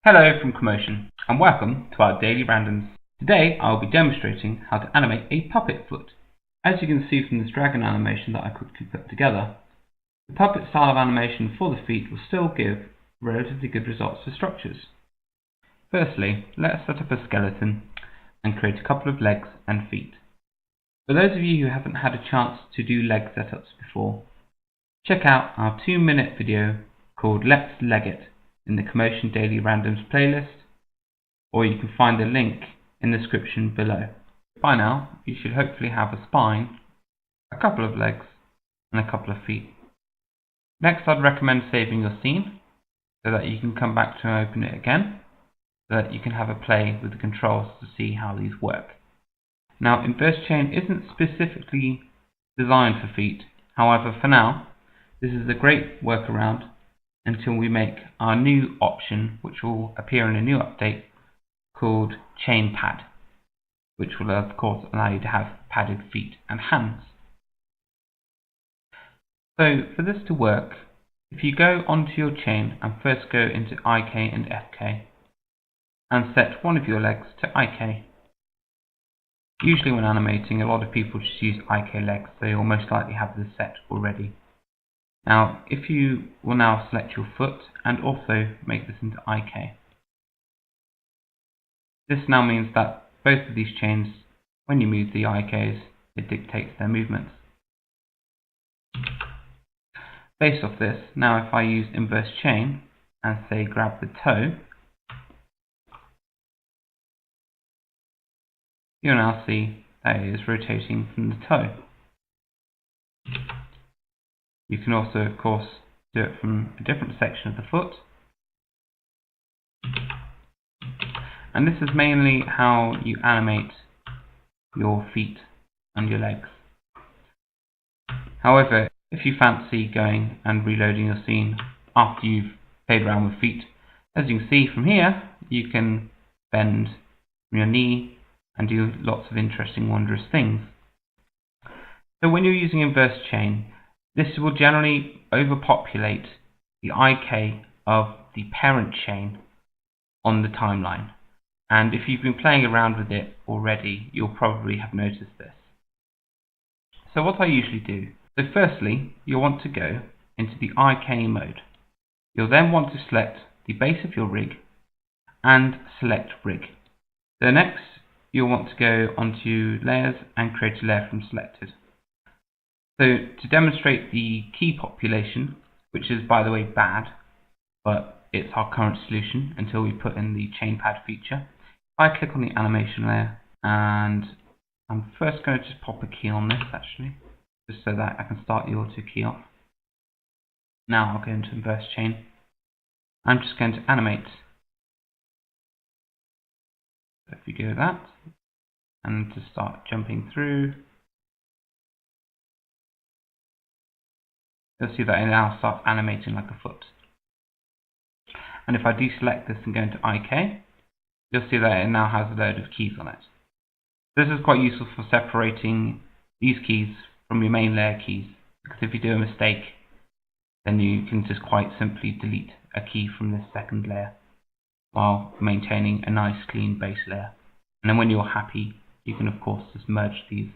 Hello from Komotion, and welcome to our daily randoms. Today I will be demonstrating how to animate a puppet foot. As you can see from this dragon animation that I quickly put together, the puppet style of animation for the feet will still give relatively good results for structures. Firstly, let's set up a skeleton and create a couple of legs and feet. For those of you who haven't had a chance to do leg setups before, check out our 2-minute video called Let's Leg It in the Komotion Daily Randoms playlist, or you can find the link in the description below. By now, you should hopefully have a spine, a couple of legs, and a couple of feet. Next, I'd recommend saving your scene so that you can come back to and open it again, so that you can have a play with the controls to see how these work. Now, inverse chain isn't specifically designed for feet. However, for now, this is a great workaround until we make our new option, which will appear in a new update called Chain Pad, which will of course allow you to have padded feet and hands. So for this to work, if you go onto your chain and first go into IK and FK and set one of your legs to IK. Usually when animating, a lot of people just use IK legs, so you'll most likely have this set already. Now, if you will now select your foot and also make this into IK. This now means that both of these chains, when you move the IKs, it dictates their movements. Based off this, now if I use inverse chain and say grab the toe, you'll now see that it is rotating from the toe. You can also, of course, do it from a different section of the foot. And this is mainly how you animate your feet and your legs. However, if you fancy going and reloading your scene after you've played around with feet, as you can see from here, you can bend from your knee and do lots of interesting, wondrous things. So when you're using inverse chain, this will generally overpopulate the IK of the parent chain on the timeline. And if you've been playing around with it already, you'll probably have noticed this. So what I usually do, so firstly, you'll want to go into the IK mode. You'll then want to select the base of your rig and select rig. So next, you'll want to go onto layers and create a layer from selected. So to demonstrate the key population, which is by the way bad, but it's our current solution until we put in the chain pad feature, I click on the animation layer and I'm first going to just pop a key on this actually, just so that I can start the auto key off. Now I'll go into inverse chain. I'm just going to animate. So if you go that, and to start jumping through, you'll see that it now starts animating like a foot. And if I deselect this and go into IK, you'll see that it now has a load of keys on it. This is quite useful for separating these keys from your main layer keys, because if you do a mistake, then you can just quite simply delete a key from this second layer while maintaining a nice clean base layer. And then when you're happy, you can of course just merge these